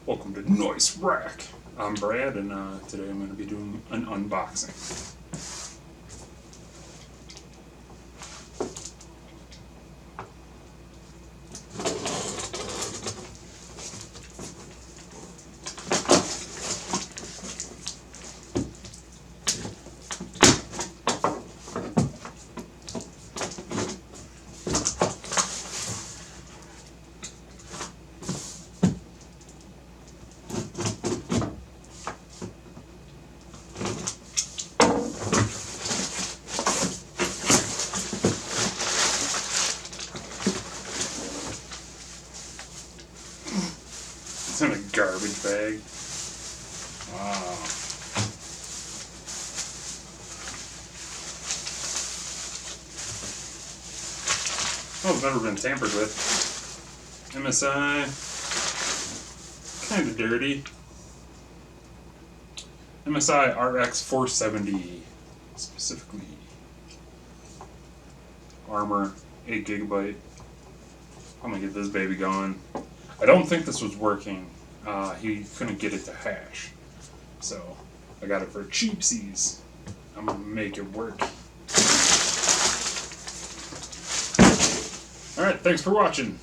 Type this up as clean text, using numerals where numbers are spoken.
Welcome to Noise Rack. I'm Brad, and today I'm going to be doing an unboxing. It's in a garbage bag. Wow. Oh, it's never been tampered with. MSI, kind of dirty. MSI RX 470, specifically. Armor, 8 GB. I'm gonna get this baby going. I don't think this was working. He couldn't get it to hash. So I got it for cheapsies. I'm gonna make it work. Alright, thanks for watching.